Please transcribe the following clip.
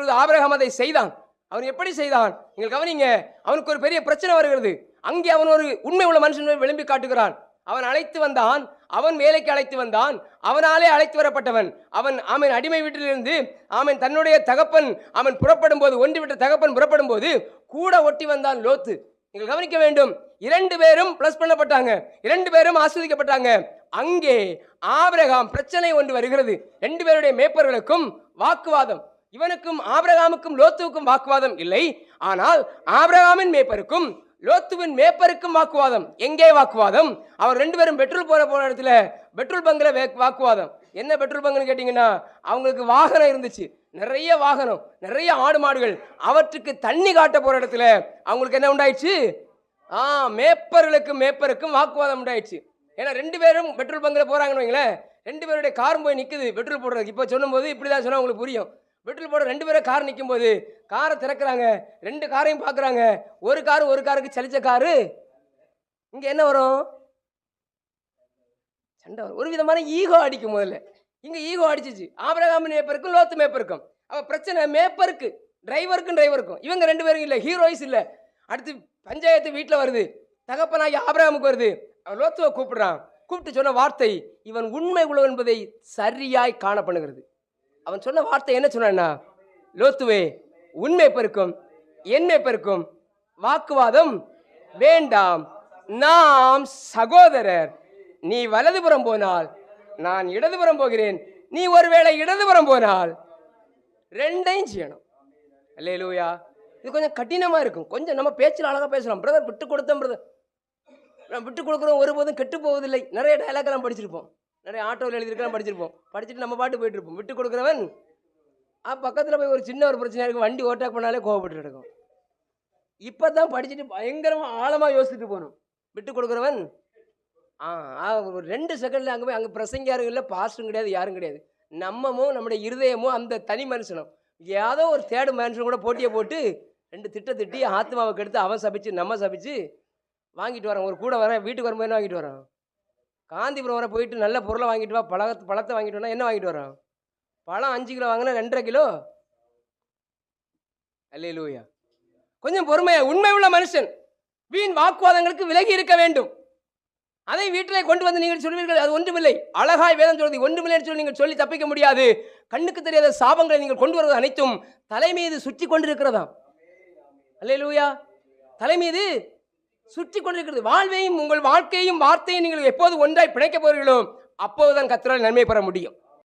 இப்பொழுது ஆபிரகாம் அதை செய்தான். அவன் எப்படி செய்தான் நீங்கள் கவனிங்க. அவனுக்கு ஒரு பெரிய பிரச்சனை வருகிறது. அங்கே அவன் ஒரு உண்மை உள்ள மனுஷன் விளம்பி காட்டுகிறான். அவன் அழைத்து வந்தான், அவன் வேலைக்கு அழைத்து வந்தான், அவனாலே அழைத்து வரப்பட்டவன். அவன் அடிமை வீட்டிலிருந்து தன்னுடைய தகப்பன் புறப்படும் போது, ஒன்று விட்ட தகப்பன் புறப்படும் போது கூட ஒட்டி வந்தான் லோத்து. நீங்கள் கவனிக்க வேண்டும். 2 பேரும் பிளஸ் பண்ணப்பட்டாங்க, 2 பேரும் ஆஸ்வதிக்கப்பட்டாங்க. அங்கே ஆபிரகாம் பிரச்சனை ஒன்று வருகிறது. 2 பேருடைய மேய்ப்பர்களுக்கும் வாக்குவாதம். இவனுக்கும் ஆபிரகாமுக்கும் லோத்துவுக்கும் வாக்குவாதம் இல்லை, ஆனால் ஆபிரகாமின் மேய்ப்பருக்கும் லோத்துவின் மேய்ப்பருக்கும் வாக்குவாதம். எங்கே வாக்குவாதம்? அவர் 2 பேரும் பெட்ரோல் போற இடத்துல பெட்ரோல் பங்கில் வாக்குவாதம். என்ன பெட்ரோல் பங்குன்னு கேட்டீங்கன்னா, அவங்களுக்கு வாகனம் இருந்துச்சு, நிறைய வாகனம், நிறைய ஆடு மாடுகள். அவற்றுக்கு தண்ணி காட்ட போற இடத்துல அவங்களுக்கு என்ன உண்டாயிடுச்சு? மேய்ப்பருக்கும் வாக்குவாதம் உண்டாயிடுச்சு. ஏன்னா 2 பேரும் பெட்ரோல் பங்கில் போறாங்கன்னு வைங்களேன், 2 பேருடைய காரும் போய் நிற்குது பெட்ரோல் போடுறதுக்கு. இப்போ சொல்லும்போது இப்படிதான் சொன்னா உங்களுக்கு புரியும். பெட்ரோல் போட 2 பேரும் கார் நிற்கும் போது காரை திறக்கிறாங்க, 2 காரையும் பார்க்குறாங்க. ஒரு காருக்கு சலிச்ச காரு. இங்கே என்ன வரும்? சண்டை வரும். ஒரு விதமான ஈகோ அடிக்கும். முதல்ல இங்கே ஈகோ அடிச்சிச்சு. ஆபிரகாமின் மேய்ப்பருக்கும் லோத்து மேய்ப்பருக்கும். அப்போ பிரச்சனை மேய்ப்பருக்கு, டிரைவருக்கும். இவங்க 2 பேரும் இல்லை, ஹீரோயிஸ் இல்லை. அடுத்து பஞ்சாயத்து வீட்டில் வருது. தகப்பனாகி ஆபிரகாமுக்கு வருது. அவன் லோத்துவை கூப்பிடுறான். கூப்பிட்டு சொன்ன வார்த்தை இவன் உண்மை உள்ள என்பதை சரியாய் காணப்படுகிறது. அவன் சொன்ன வார்த்தை என்ன சொன்னா, லோத்துவே, உண்மை பெருக்கும் என்மை பெருக்கும் வாக்குவாதம் வேண்டாம், நாம் சகோதரர். நீ வலதுபுறம் போனால் நான் இடதுபுறம் போகிறேன், நீ ஒருவேளை இடதுபுறம் போனால் 2ஐயும் செய்யணும். அல்லேலூயா. இது கொஞ்சம் கடினமா இருக்கும். கொஞ்சம் நம்ம பேச்சில் அழகா பேசலாம். பிரதர் விட்டு கொடுத்தேன் பிரதர், விட்டு கொடுக்குறோம், ஒருபோதும் கெட்டு போவதில்லை. நிறைய டைலாக்லாம் படிச்சிருப்போம், நிறைய ஆட்டோவில் எழுதியிருக்கலாம் படிச்சிருப்போம். படிச்சுட்டு நம்ம பாட்டு போயிட்டு இருப்போம். விட்டு கொடுக்குறவன் பக்கத்தில் போய் ஒரு சின்ன ஒரு பிரச்சனையாக இருக்கும், வண்டி ஓட்டாக் பண்ணாலே கோவப்பட்டு இருக்கும். இப்போ தான் படிச்சுட்டு பயங்கரமாக ஆழமாக யோசிச்சுட்டு போகணும். விட்டு கொடுக்குறவன் ஒரு 2 செகண்டில் அங்கே போய், அங்கே பிரசங்கியாரும் இல்லை, பாஸ்டும் கிடையாது, யாரும் கிடையாது. நம்முடைய இருதயமோ அந்த தனி மனுஷனும் ஏதோ ஒரு தேர்டு மனுஷன் கூட போட்டியை போட்டு 2 திட்டி ஆத்மாவுக்கு எடுத்து அவன் சபிச்சு நம்ம சபிச்சு வாங்கிட்டு வரான். ஒரு கூட வரேன், வீட்டுக்கு வரும்போது என்ன வாங்கிட்டு வரான்? காந்திபுரம் வர போயிட்டு நல்ல பொருளை வாங்கிட்டு வா, பழத்தை வாங்கிட்டு வா. என்ன வாங்கிட்டு வரான்? பழம் 5 கிலோ வாங்கினா 2.5 கிலோ. அல்லேலூயா. கொஞ்சம் பொறுமையா. உண்மை உள்ள மனுஷன் வீண் வாக்குவாதங்களுக்கு விலகி இருக்க வேண்டும். அதை வீட்டிலே கொண்டு வந்து நீங்கள் சொல்வீர்கள், அது ஒன்றுமில்லை. அழகாய் வேதம் சொல்வது ஒன்றுமில்லை சொல்லி நீங்கள் சொல்லி தப்பிக்க முடியாது. கண்ணுக்கு தெரியாத சாபங்களை நீங்கள் கொண்டு வருவது அனைத்தும் தலை மீது சுற்றி கொண்டிருக்கிறதாம். அல்லேலூயா. தலை மீது சுற்றி கொண்டிருக்கிறது. வாழ்வையும் உங்கள் வாழ்க்கையும் வார்த்தையும் நீங்கள் எப்போது ஒன்றாய் பிணைக்க போகிறீர்களோ அப்போதுதான் கர்த்தரால் நன்மை பெற முடியும்.